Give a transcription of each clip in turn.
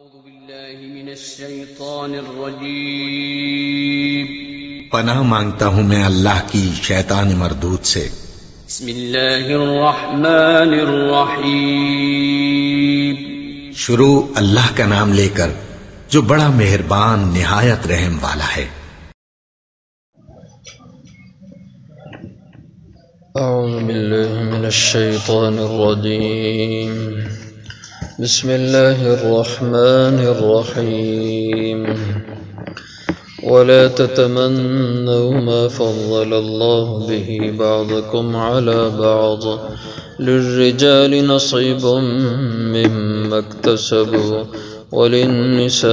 أعوذ بالله من الشيطان الرجيم پناہ مانگتا ہوں میں اللہ کی شیطان مردود سے۔ بسم الله الرحمن الرحيم شروع اللہ کا نام لے کر جو بڑا مہربان نہایت رحم والا ہے۔ أعوذ بالله من الشيطان الرجيم بسم الله الرحمن الرحيم ولا تتمنوا ما فضل الله به بعضكم على بعض للرجال نصيب مما اكتسبوا وللنساء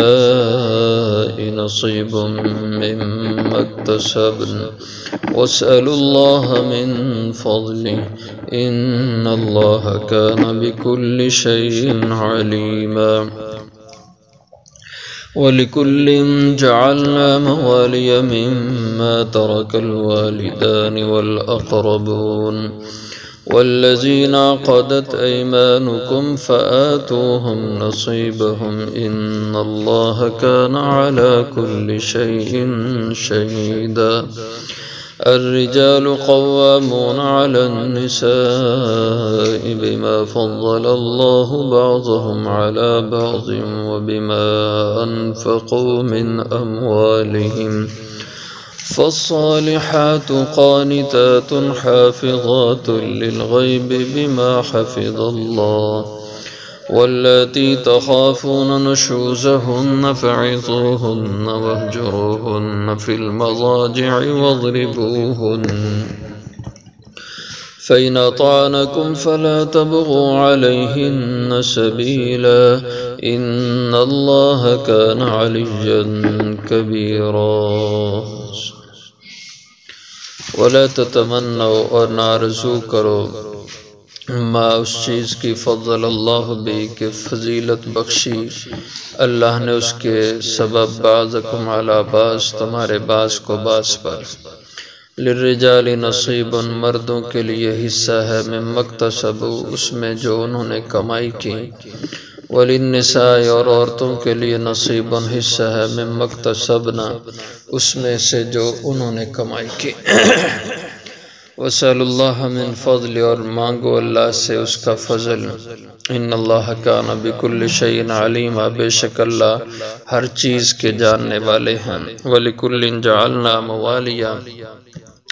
نصيب مما اكتسبن واسألوا الله من فضله إن الله كان بكل شيء عليما ولكل جعلنا موالي مما ترك الوالدان والأقربون والذين عقدت أيمانكم فآتوهم نصيبهم إن الله كان على كل شيء شهيدا الرجال قوامون على النساء بما فضل الله بعضهم على بعض وبما أنفقوا من أموالهم فالصالحات قانتات حافظات للغيب بما حفظ الله واللاتي تخافون نشوزهن فعظوهن واهجروهن في المضاجع واضربوهن فإن أطعنكم فلا تبغوا عليهن سبيلا إن الله كان عليا كبيرا ولا تتمنوا اور نارزو کرو ما اس چیز کی فضل اللہ بھی کہ فضیلت بخشی اللہ نے اس کے سبب بعضکم علی بعض تمہارے بعض کو بعض پر للرجال نصیب مردوں کے لیے حصہ ہے مما اکتسبوا اس میں جو انہوں نے کمائی کی وللنساء اور عورتوں کے لیے نصیب حصہ ہے مما اکتسبنا اس میں سے جو انہوں نے کمائی کی وَسَأَلُ اللَّهَ مِن فَضْلِ اور مانگو اللہ سے اس کا فضل ان اللہ کان بِكُلِّ شَيْءٍ عَلِيمًا بے شک اللہ ہر چیز کے جاننے والے ہیں وَلِكُلٍّ جَعَلْنَا مَوَالِيًا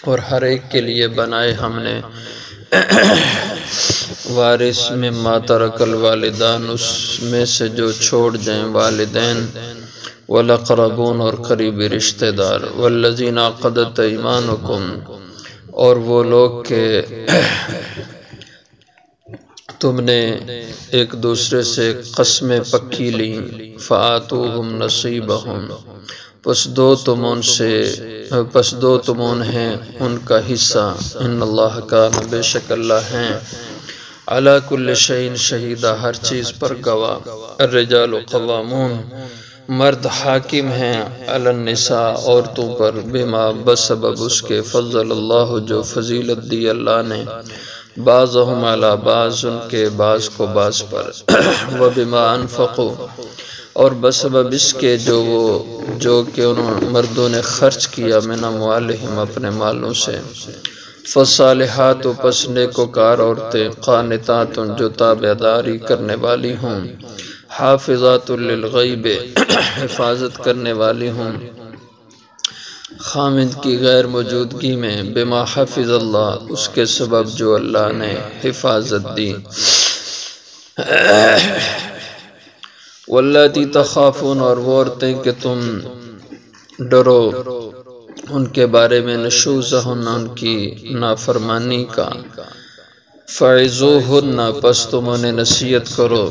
اور ہر ایک کے لیے بنائے ہم نے وارث مما ترک الوالدان اس میں سے جو چھوڑ جائیں والدین والاقربون اور قریبی رشتہ دار والذین عقدت ایمانکم اور وہ لوگ کہ تم نے ایک دوسرے سے قسمیں پکی لی فآتوہم نصیبہم پس دو تمون ہیں ان کا حصہ ان اللہ کان بے شک اللہ ہیں علی کل شیء شہیدہ ہر چیز پر گواہ الرجال قوامون مرد حاکم ہیں علی النساء عورتوں پر بما بسبب اس کے فضل اللہ جو فضیلت دی اللہ نے بعضهم علی بعض ان کے بعض کو بعض پر وبما انفقوا اور بسبب اس کے جو کہ انہوں مردوں نے خرچ کیا من اموالہم اپنے مالوں سے فالصالحات پس نیکوکار عورتیں قانتات جو تابعداری کرنے والی ہوں حافظات للغیب حفاظت کرنے والی ہوں خامد کی غیر موجودگی میں بما حفظ اللہ اس کے سبب جو اللہ نے حفاظت دی واللاتی تخافون اور وہ عورتیں کہ تم ڈرو ان کے بارے میں نشوزہن ان کی نافرمانی کا فعظوہن پس تم انہیں نصیحت کرو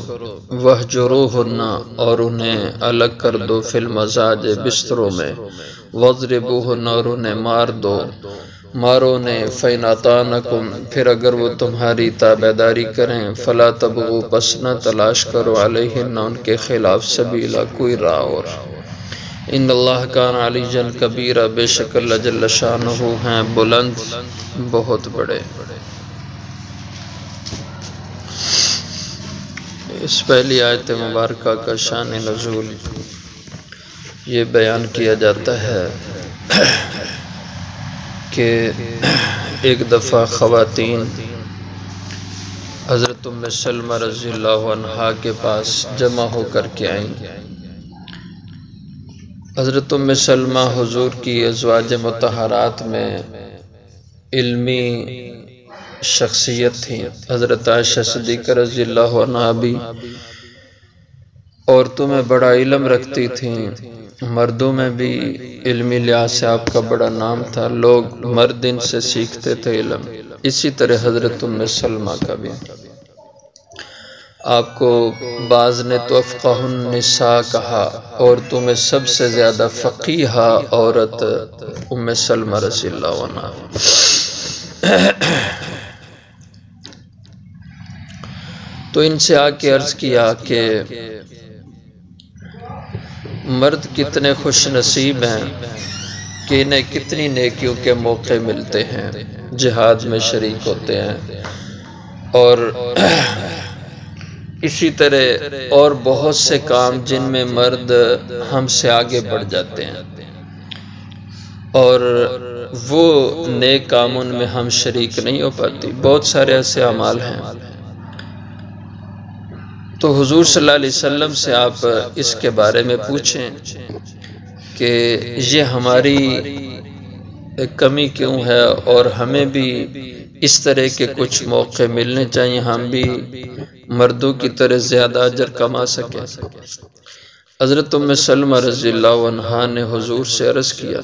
وہجروہن اور انہیں الگ کر دو فی المضاج بستروں میں واضربوہن اور انہیں مارو انہیں فإن أطعنکم پھر اگر وہ تمہاری تابعداری کریں فلا تبغوا پس نہ تلاش کرو علیہن ان کے خلاف سبیلا کوئی راہ اور ان اللہ کان علیٰ کبیرہ بے شک اللہ جل شانہ ہیں بلند بہت بڑے اس پہلی آیت مبارکہ کا شان نزول یہ بیان کیا جاتا ہے کہ ایک دفعہ خواتین حضرت ام سلمہ رضی اللہ عنہا کے پاس جمع ہو کر کے آئیں۔ حضرت ام سلمہ حضور کی ازواج مطہرات میں علمی شخصیت تھی۔ حضرت عائشہ صدیقہ رضی اللہ عنہا بھی عورتوں میں بڑا علم رکھتی تھیں، مردوں میں بھی علمی لحاظ سے آپ کا بڑا نام تھا، لوگ مرد ان سے سیکھتے تھے علم۔ اسی طرح حضرت ام سلمہ کا بھی آپ کو بعض نے تو افقہ النساء کہا، عورتوں میں سب سے زیادہ فقیہہ عورت ام سلمہ رضی اللہ عنہا۔ تو ان سے آ کے عرض کیا کہ مرد کتنے خوش نصیب ہیں کہ انہیں کتنی نیکیوں کے موقع ملتے ہیں، جہاد میں شریک ہوتے ہیں، اور اسی طرح اور بہت سے کام جن میں مرد ہم سے آگے بڑھ جاتے ہیں، اور وہ نیک کام ان میں ہم شریک نہیں ہو پاتی۔ بہت سارے ایسے اعمال ہیں۔ تو حضور صلی اللہ علیہ وسلم سے آپ اس کے بارے میں پوچھیں کہ یہ ہماری کمی کیوں ہے، اور ہمیں بھی اس طرح کے کچھ موقع ملنے چاہیے، ہم بھی مردوں کی طرح زیادہ اجر کما سکیں۔ حضرت ام سلمہ رضی اللہ عنہا نے حضور سے عرض کیا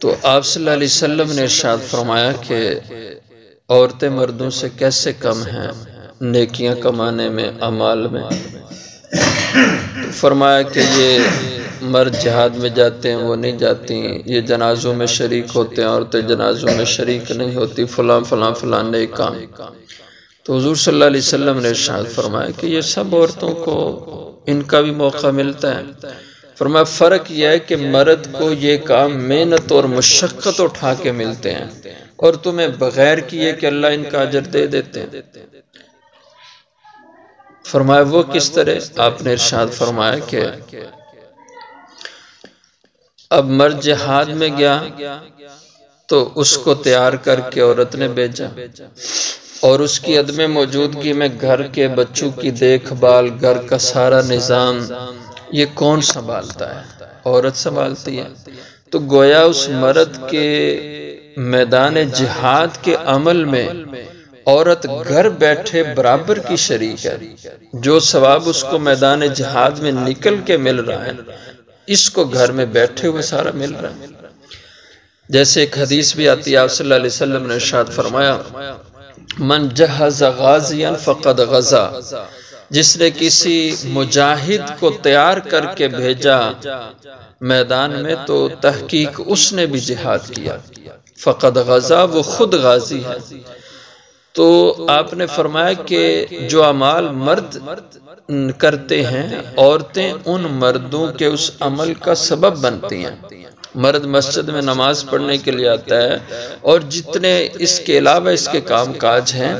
تو آپ صلی اللہ علیہ وسلم نے ارشاد فرمایا کہ عورتیں مردوں سے کیسے کم ہیں نیکیاں کمانے میں، اعمال میں؟ تو فرمایا کہ یہ مرد جہاد میں جاتے ہیں وہ نہیں جاتی، یہ جنازوں میں شریک ہوتے ہیں عورتیں جنازوں میں شریک نہیں ہوتی، فلاں فلاں فلاں نیک کام۔ تو حضور صلی اللہ علیہ وسلم نے ارشاد فرمایا کہ یہ سب عورتوں کو ان کا بھی موقع ملتا ہے۔ فرمایا فرق یہ ہے کہ مرد کو یہ کام محنت اور مشقت اٹھا کے ملتے ہیں، اور تمہیں بغیر کیے کہ اللہ ان کا اجر دے دیتے ہیں۔ فرمایا وہ کس طرح؟ آپ نے ارشاد فرمایا کہ اب مرد جہاد میں گیا تو اس کو تیار کر کے عورت نے بھیجا، اور اس کی عدم موجودگی میں گھر کے بچوں کی دیکھ بھال، گھر کا سارا نظام یہ کون سنبھالتا ہے؟ عورت سنبھالتی ہے۔ تو گویا اس مرد کے میدان جہاد کے عمل میں عورت گھر بیٹھے برابر کی شریک ہے۔ جو ثواب اس کو میدان جہاد میں نکل کے مل رہا ہے، اس کو گھر میں بیٹھے ہوئے سارا مل رہا ہے۔ جیسے ایک حدیث بھی آتی ہے، آپ صلی اللہ علیہ وسلم نے ارشاد فرمایا من جہز غازیا فقد غزا، جس نے کسی مجاہد کو تیار کر کے بھیجا میدان میں تو تحقیق اس نے بھی جہاد کیا، فقد غزا، وہ خود غازی ہے۔ تو آپ نے فرمایا کہ جو اعمال مرد کرتے ہیں عورتیں ان مردوں کے اس عمل کا سبب بنتی ہیں۔ مرد مسجد میں نماز پڑھنے کے لیے آتا ہے، اور جتنے اس کے علاوہ اس کے کام کاج ہیں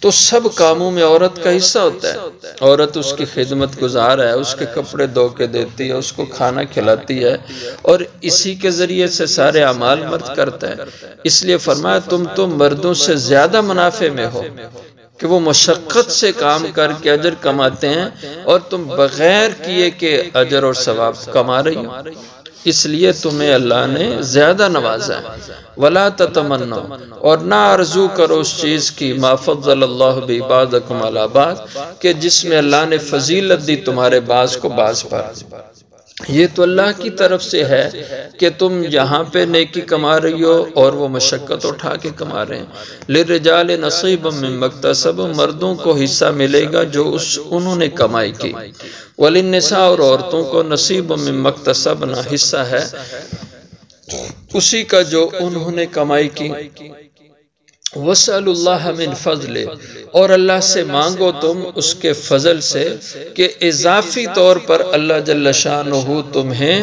تو سب کاموں میں عورت کا حصہ ہوتا ہے۔ عورت اس کی خدمت گزار ہے، اس کے کپڑے دھو کے دیتی ہے، اس کو کھانا کھلاتی ہے، اور اسی کے ذریعے سے سارے اعمال مرد کرتا ہے۔ اس لیے فرمایا تم تو مردوں سے زیادہ منافع میں ہو کہ وہ مشقت سے کام کر کے اجر کماتے ہیں، اور تم بغیر کیے کہ اجر اور ثواب کما رہی ہو، اس لیے تمہیں اللہ نے زیادہ نوازا ہے۔ وَلَا تَتَمَنَّوْا، اور نہ آرزو کرو اس چیز کی ما فضل اللہ بعضکم علی بعض، کہ جس میں اللہ نے فضیلت دی تمہارے بعض کو بعض پر۔ یہ تو اللہ کی طرف سے ہے کہ تم یہاں پہ نیکی کما رہی ہو اور وہ مشقت اٹھا کے کما رہے ہیں۔ لِلرِّجَالِ نَصِیبٌ مِّمَّا اکْتَسَبُوا، مردوں کو حصہ ملے گا جو انہوں نے کمائی کی۔ وَلِلنِّسَاءِ، اور عورتوں کو نَصِیبٌ مِّمَّا اکْتَسَبْنَا، حصہ ہے اسی کا جو انہوں نے کمائی کی۔ وَاسْأَلُوا اللَّهَ مِنْ فَضْلِهِ، اور اللہ سے مانگو تم اس کے فضل سے کہ اضافی طور پر اللہ جل شانہ تمہیں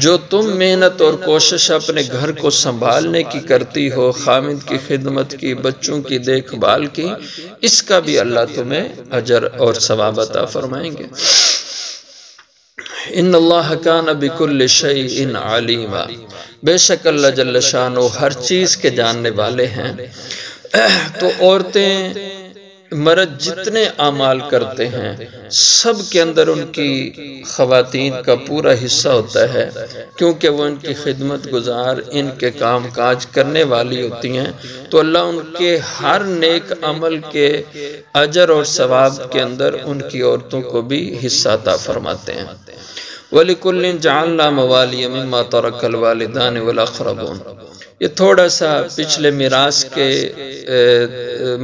جو تم محنت اور کوشش اپنے گھر کو سنبھالنے کی کرتی ہو، خامد کی خدمت کی، بچوں کی دیکھ بھال کی، اس کا بھی اللہ تمہیں اجر اور ثواب عطا فرمائیں گے۔ ان اللہ کان بکل شیء علیما، بے شک اللہ جل شانہ ہر چیز کے جاننے والے ہیں۔ تو عورتیں مرد جتنے اعمال کرتے ہیں سب کے اندر ان کی خواتین کا پورا حصہ ہوتا ہے، کیونکہ وہ ان کی خدمت گزار، ان کے کام کاج کرنے والی ہوتی ہیں، تو اللہ ان کے ہر نیک عمل کے اجر اور ثواب کے اندر ان کی عورتوں کو بھی حصہ عطا فرماتے ہیں۔ وَلِكُلٍّ جَعَلْنَا مَوَالِيَ مِمَّا تَرَكَ الْوَالِدَانِ وَالْأَقْرَبُونَ، یہ تھوڑا سا پچھلے میراث کے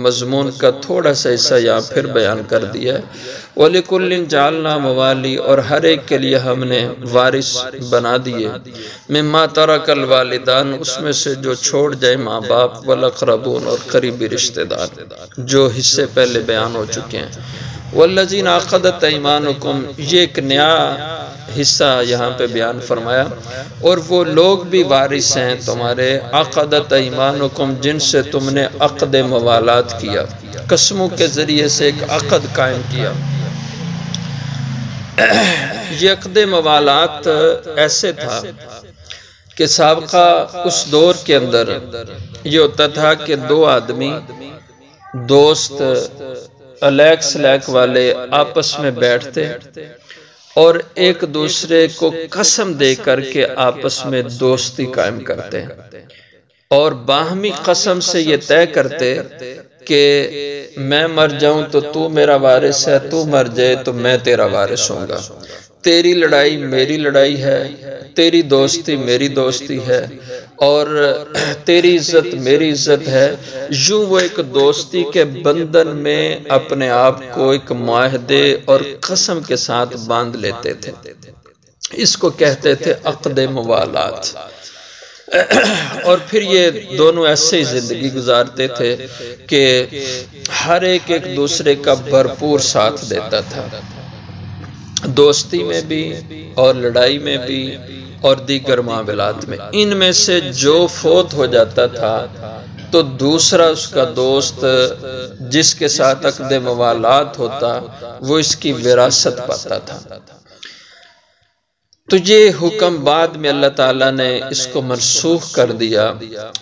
مضمون کا تھوڑا سا حصہ یہاں پھر بیان کر دیا ہے۔ وَلِكُلٍّ جَعَلْنَا مَوَالِي، اور ہر ایک کے لیے ہم نے وارث بنا دیے، مِمَّا تَرَكَ الْوَالِدَانِ، اس میں سے جو چھوڑ جائے ماں باپ، وَالْأَقْرَبُونَ، اور قریبی رشتہ دار، جو حصے پہلے بیان ہو چکے ہیں۔ وَالَّذِينَ عَقَدَتْ أَيْمَانُكُمْ، یہ ایک نیا حصہ یہاں پہ بیان فرمایا، اور وہ لوگ بھی وارث ہیں تمہارے، عقدت ایمانکم، جن سے تم نے عقد موالات کیا، قسموں کے ذریعے سے ایک عقد قائم کیا۔ یہ عقد موالات ایسے تھا کہ سابقہ اس دور کے اندر یہ ہوتا تھا کہ دو آدمی دوست الیک سلیک والے آپس میں بیٹھتے اور ایک دوسرے کو قسم دے کر کے آپس میں دوستی قائم کرتے ہیں، اور باہمی قسم سے یہ طے کرتے کہ میں مر جاؤں تو تو میرا وارث ہے، تو مر جائے تو میں تیرا وارث ہوں گا، تیری لڑائی میری لڑائی ہے، تیری دوستی میری دوستی ہے، اور تیری عزت میری عزت ہے۔ یوں وہ ایک دوستی کے بندھن میں اپنے آپ کو ایک معاہدے اور قسم کے ساتھ باندھ لیتے تھے، اس کو کہتے تھے عقد موالات۔ اور پھر یہ دونوں ایسے ہی زندگی گزارتے تھے کہ ہر ایک دوسرے کا بھرپور ساتھ دیتا تھا، دوستی میں بھی اور لڑائی میں بھی اور دیگر معاملات میں۔ ان میں سے جو فوت ہو جاتا تھا تو دوسرا اس کا دوست جس کے ساتھ عقد موالات ہوتا وہ اس کی وراثت پاتا تھا۔ تو یہ حکم بعد میں اللہ تعالیٰ نے اس کو منسوخ کر دیا،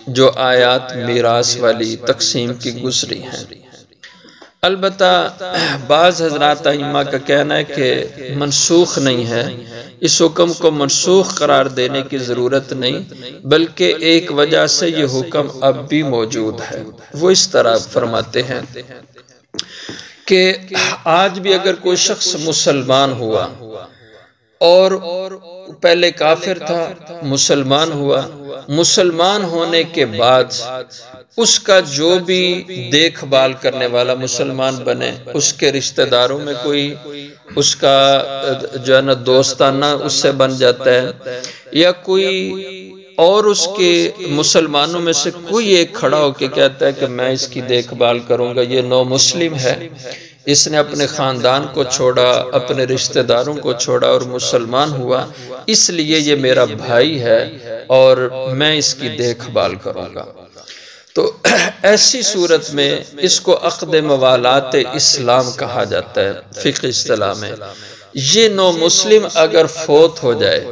جو آیات میراث والی تقسیم کی گزری ہیں۔ البتہ بعض حضرات ائمہ کا کہنا ہے کہ منسوخ نہیں ہے، اس حکم کو منسوخ قرار دینے کی ضرورت نہیں، بلکہ ایک وجہ سے یہ حکم اب بھی موجود ہے۔ وہ اس طرح فرماتے ہیں کہ آج بھی اگر کوئی شخص مسلمان ہوا اور پہلے کافر تھا، مسلمان ہوا، مسلمان ہونے کے بعد اس کا جو بھی دیکھ بھال کرنے والا مسلمان بنے، اس کے رشتہ داروں میں کوئی اس کا جو ہے نا دوستانہ اس سے بن جاتا ہے، یا کوئی اور اس کے مسلمانوں میں سے کوئی ایک کھڑا ہو کے کہتا ہے کہ میں اس کی دیکھ بھال کروں گا، یہ نو مسلم ہے، اس نے اپنے خاندان کو چھوڑا، اپنے رشتہ داروں کو چھوڑا اور مسلمان ہوا، اس لیے یہ میرا بھائی ہے اور میں اس کی دیکھ بھال کروں گا، تو ایسی صورت میں اس کو عقد موالات اسلام کہا جاتا ہے فقہ اصطلاح میں۔ یہ نو مسلم اگر فوت ہو جائے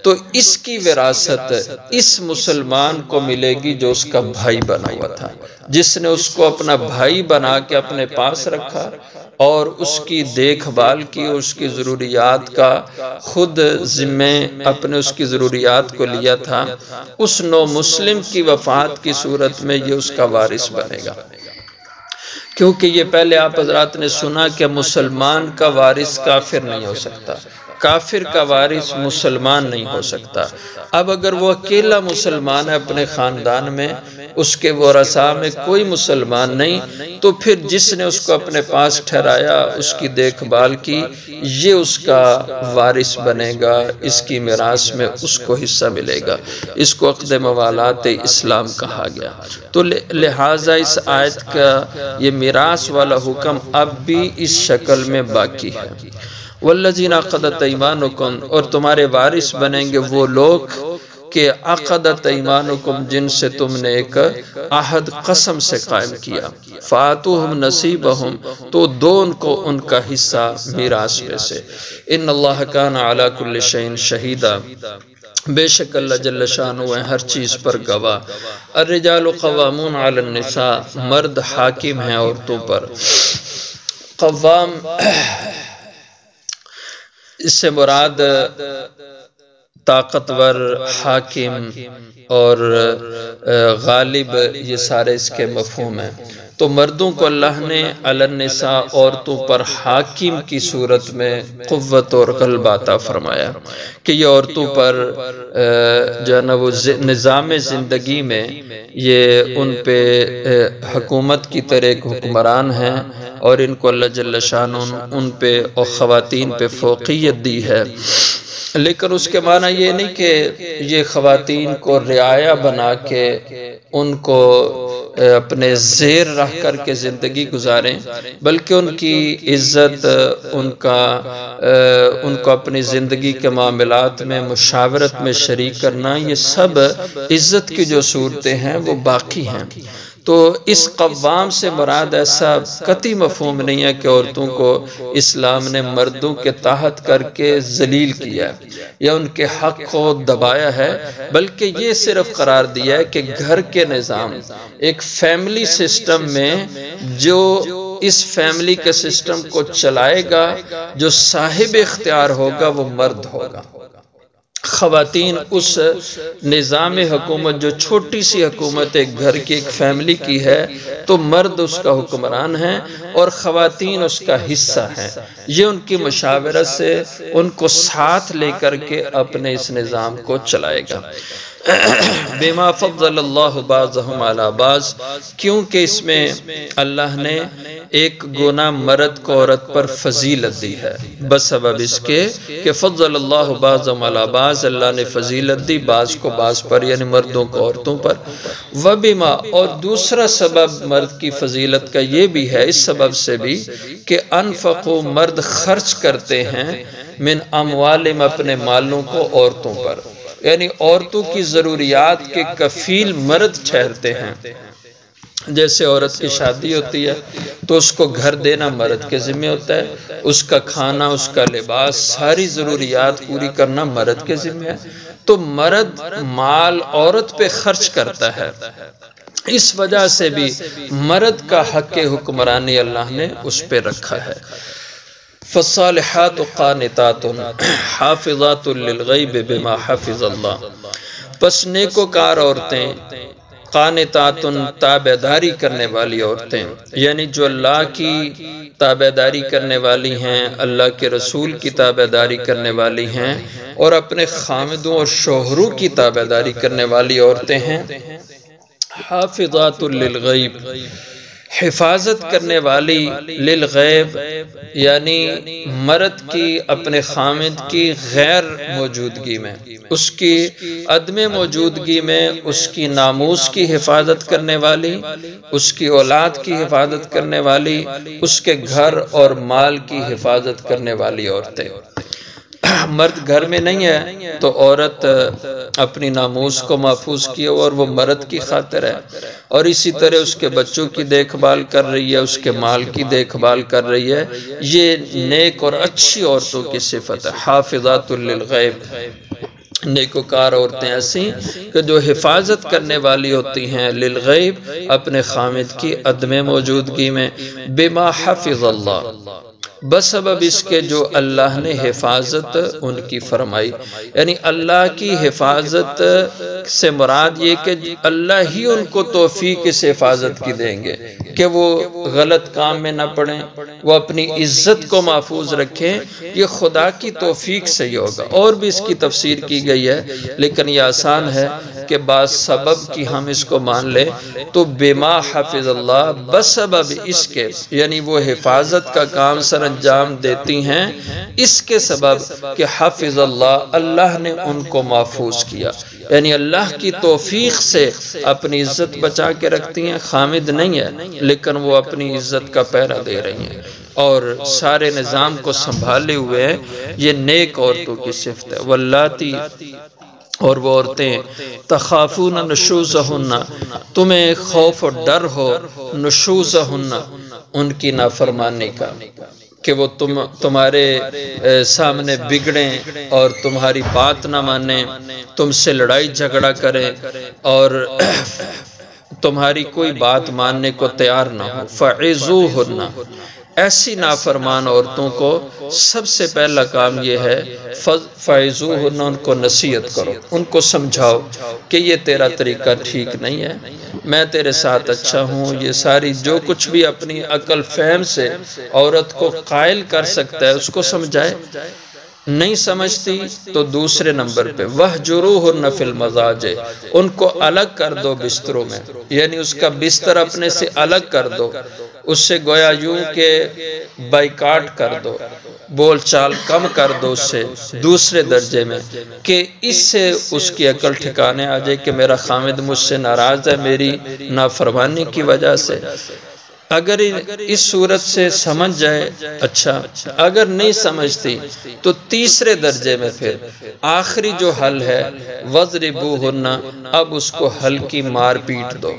تو اس کی وراثت اس مسلمان کو ملے گی جو اس کا بھائی بنا ہوا تھا، جس نے اس کو اپنا بھائی بنا کے اپنے پاس رکھا اور اس کی دیکھ بھال کی، اس کی ضروریات کا خود ذمہ اپنے اس کی ضروریات کو لیا تھا۔ اس نو مسلم کی وفات کی صورت میں یہ اس کا وارث بنے گا۔ کیونکہ یہ پہلے آپ حضرات نے سنا کہ مسلمان کا وارث کافر نہیں ہو سکتا، کافر کا وارث مسلمان نہیں ہو سکتا۔ اب اگر وہ اکیلا مسلمان ہے اپنے خاندان میں، اس کے ورثاء میں کوئی مسلمان نہیں، تو پھر جس نے اس کو اپنے پاس ٹھہرایا، اس کی دیکھ بھال کی، یہ اس کا وارث بنے گا، اس کی میراث میں اس کو حصہ ملے گا۔ اس کو عقد موالات اسلام کہا گیا۔ تو لہٰذا اس آیت کا یہ میراث والا حکم اب بھی اس شکل میں باقی ہے۔ والذین عقدت ایمانکم، اور تمہارے وارث بنیں گے وہ لوگ کہ عقدت ایمانکم، جن سے تم نے ایک عہد قسم سے قائم کیا، فآتوہم نصیبہم، تو دو ان کو ان کا حصہ میراث میں سے۔ ان اللہ کان علی کل شیء شہیدا، بے شک اللہ جل شانہ ہے ہر چیز پر گواہ۔ الرجال قوامون علی النساء، مرد حاکم ہیں عورتوں پر۔ قوام اس سے مراد طاقتور، حاکم اور غالب، یہ سارے اس کے مفہوم ہیں۔ تو مردوں کو اللہ نے علی النساء، عورتوں پر حاکم کی صورت میں قوت اور غلبہ عطا فرمایا کہ یہ عورتوں پر جو ہے نا وہ نظام زندگی میں یہ ان پہ حکومت کی طرح ایک حکمران ہیں، اور ان کو اللہ جل شانہ ان پہ اور خواتین پہ فوقیت دی ہے۔ لیکن اس کے معنی یہ نہیں کہ یہ خواتین کو رعایا بنا کے ان کو اپنے زیر رکھ کر کے زندگی گزاریں، بلکہ ان کی عزت، ان کو اپنی زندگی کے معاملات میں مشاورت میں شریک کرنا، یہ سب عزت کی جو صورتیں ہیں وہ باقی ہیں۔ تو اس قوام سے مراد ایسا قطعی مفہوم نہیں ہے کہ عورتوں کو اسلام نے مردوں کے تحت کر کے ذلیل کیا ہے یا ان کے حق کو دبایا ہے، بلکہ یہ صرف قرار دیا ہے کہ گھر کے نظام، ایک فیملی سسٹم میں جو اس فیملی کے سسٹم کو چلائے گا، جو صاحب اختیار ہوگا، وہ مرد ہوگا۔ خواتین اس نظام حکومت، جو چھوٹی سی حکومت ایک گھر کی، ایک فیملی کی ہے، تو مرد اس کا حکمران ہے اور خواتین اس کا حصہ ہیں۔ یہ ان کی مشاورت سے ان کو ساتھ لے کر کے اپنے اس نظام کو چلائے گا۔ بما فضل اللہ بعضهم علی بعض، کیونکہ اس میں اللہ نے ایک گنا مرد کو عورت پر فضیلت دی ہے، بسبب اس کے کہ فضل اللہ بعضهم علی بعض، اللہ نے فضیلت دی بعض کو بعض پر، یعنی مردوں کو عورتوں پر۔ وبما، اور دوسرا سبب مرد کی فضیلت کا یہ بھی ہے، اس سبب سے بھی کہ انفقوا، مرد خرچ کرتے ہیں، من اموالہم، اپنے مالوں کو عورتوں پر، یعنی عورتوں کی ضروریات کے کفیل مرد ٹھہرتے ہیں۔ جیسے عورت کی شادی ہوتی ہے تو اس کو گھر دینا مرد کے ذمہ ہوتا ہے، اس کا کھانا، اس کا لباس، ساری ضروریات پوری کرنا مرد کے ذمہ ہے۔ تو مرد مال عورت پہ خرچ کرتا ہے، اس وجہ سے بھی مرد کا حق حکمرانی اللہ نے اس پہ رکھا ہے۔ فالصالحات قانتات حافظات للغیب بما حفظ اللہ، پس نیکوکار عورتیں، قانتات، تابعداری کرنے والی عورتیں، یعنی جو اللہ کی تابعداری کرنے والی ہیں، اللہ کے رسول کی تابعداری کرنے والی ہیں، اور اپنے خامدوں اور شوہروں کی تابعداری کرنے والی عورتیں ہیں۔ حافظات للغیب، حفاظت کرنے والی، للغیب یعنی مرد کی اپنے خامد کی غیر موجودگی میں، اس کی عدم موجودگی میں اس کی ناموس کی حفاظت کرنے والی، اس کی اولاد کی حفاظت کرنے والی، اس کے گھر اور مال کی حفاظت کرنے والی عورتیں۔ مرد گھر میں نہیں ہے تو عورت اپنی ناموس کو محفوظ کیے اور وہ مرد کی خاطر ہے، اور اسی طرح اس کے بچوں کی دیکھ بھال کر رہی ہے، اس کے مال کی دیکھ بھال کر رہی ہے۔ یہ نیک اور اچھی عورتوں کی صفت ہے، حافظات للغیب، نیکوکار عورتیں ایسی کہ جو حفاظت کرنے والی ہوتی ہیں، للغیب، اپنے خامد کی عدم موجودگی میں، بما حفظ اللہ، بسبب اس کے جو اللہ نے حفاظت ان کی فرمائی. یعنی اللہ کی حفاظت سے مراد یہ کہ اللہ ہی ان کو توفیق اس حفاظت کی دیں گے کہ وہ غلط کام میں نہ پڑیں، وہ اپنی عزت کو محفوظ رکھیں. یہ خدا کی توفیق سے ہی ہوگا. اور بھی اس کی تفسیر کی گئی ہے لیکن یہ آسان ہے کہ بعض سبب کی ہم اس کو مان لیں تو بما حفظ اللہ، بسبب اس کے، یعنی وہ حفاظت کا کام سر انجام دیتی ہیں اس کے سبب کہ حفظ اللہ، اللہ نے ان کو محفوظ کیا. یعنی اللہ کی توفیق سے اپنی عزت بچا کے رکھتی ہیں. خامد نہیں ہے لیکن وہ اپنی عزت کا پہرا دے رہی ہیں اور سارے نظام کو سنبھالے ہوئے ہیں. یہ نیک عورتوں کی صفت ہے. واللاتی، اور وہ عورتیں تخافون نشوزہن، تمہیں خوف و ڈر ہو نشوزہن، ان کی نافرمانی کا، کہ وہ تمہارے سامنے بگڑیں اور تمہاری بات نہ مانیں، تم سے لڑائی جھگڑا کریں اور تمہاری کوئی بات ماننے کو تیار نہ ہو. فعظوہن، ایسی نافرمان عورتوں کو سب سے پہلا کام یہ ہے فعظوہن، ان کو نصیحت کرو، ان کو سمجھاؤ کہ یہ تیرا طریقہ ٹھیک نہیں ہے، میں تیرے ساتھ اچھا ہوں. یہ ساری جو کچھ بھی اپنی عقل فہم سے عورت کو قائل کر سکتا ہے اس کو سمجھائے. نہیں سمجھتی تو دوسرے نمبر پہ وَاهْجُرُوهُنَّ فِي الْمَضَاجِعِ، ان کو الگ کر دو بستروں میں، یعنی اس کا بستر اپنے سے الگ کر دو، اس سے گویا یوں کہ بائیکاٹ کر دو، بول چال کم کر دو اس سے دوسرے درجے میں، کہ اس سے اس کی عقل ٹھکانے آ جائے کہ میرا خامد مجھ سے ناراض ہے میری نافرمانی کی وجہ سے. اگر اس صورت سے سمجھ جائے اچھا، اگر نہیں سمجھتی تو تیسرے درجے میں پھر آخری جو حل ہے وَضْرِبُوهُنَّ، اب اس کو ہلکی مار پیٹ دو،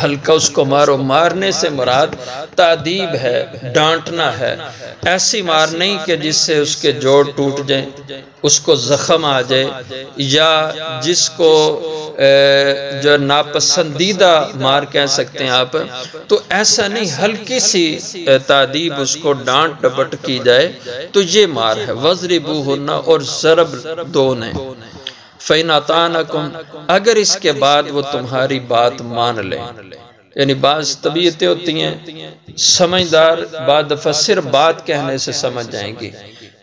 ہلکا اس کو مارو. مارنے سے مراد تعدیب ہے، ڈانٹنا ہے. ایسی مار نہیں کہ جس سے اس کے جوڑ ٹوٹ جائیں، اس کو زخم آ جائے، یا جس کو جو ناپسندیدہ مار کہہ سکتے ہیں آپ، تو ایسا نہیں، ہلکی سی تعدیب، اس کو ڈانٹ ڈپٹ کی جائے تو یہ مار ہے. وَضْرِبُوهُنَّ، اور ضرب دو نے. فَإِنْ أَطَاعْنَكُمْ، اگر اس کے بعد وہ تمہاری بات مان لیں. یعنی بعض طبیعتیں ہوتی ہیں سمجھدار، بعد دفعہ صرف بات کہنے سے سمجھ جائیں گی،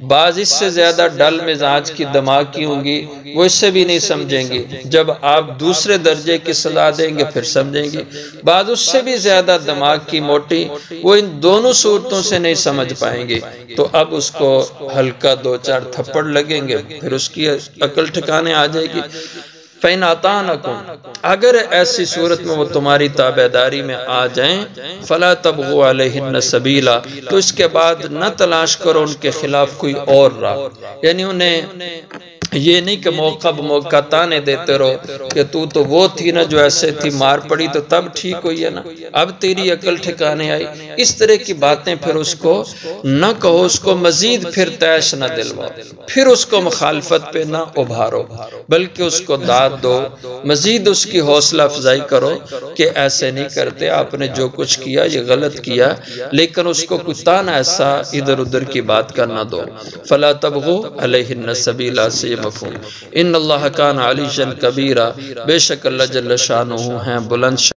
بعض اس سے زیادہ ڈل مزاج کی دماغ کی ہوں گی، وہ اس سے بھی نہیں سمجھیں گی. جب آپ دوسرے درجے کی صلاح دیں گے پھر سمجھیں گی. بعض اس سے بھی زیادہ دماغ کی موٹی، وہ ان دونوں صورتوں سے نہیں سمجھ پائیں گے، تو اب اس کو ہلکا دو چار تھپڑ لگیں گے، پھر اس کی عقل ٹھکانے آ جائے گی. فَإِنْ أَطَاعْنَكُمْ، اگر ایسی صورت میں وہ تمہاری تابعداری میں آ جائیں، فَلَا تَبْغُوا عَلَيْهِنَّ سَبِيلًا، تو اس کے بعد نہ تلاش کرو ان کے خلاف کوئی اور راہ. یعنی انہیں یہ نہیں کہ موقع بموقع تانے دیتے رہو کہ تو وہ تھی نا جو ایسے تھی، مار پڑی تو تب ٹھیک ہوئی ہے نا، اب تیری عقل ٹھکانے آئی. اس طرح کی باتیں پھر اس کو نہ کہو، اس کو مزید پھر تیش نہ دلواؤ، پھر اس کو مخالفت پہ نہ ابھارو، بلکہ اس کو داد دو، مزید اس کی حوصلہ افزائی کرو کہ ایسے نہیں کرتے، آپ نے جو کچھ کیا یہ غلط کیا، لیکن اس کو کچھ تانا ایسا ادھر ادھر کی بات کرنا دو. فَلَا تَبْغُوا عَلَيْهِنَّ سَبِيلًا، سے مفہوم. ان اللہ کان علیٰ کبیرہ، بے شک اللہ جل شانہ ہیں بلند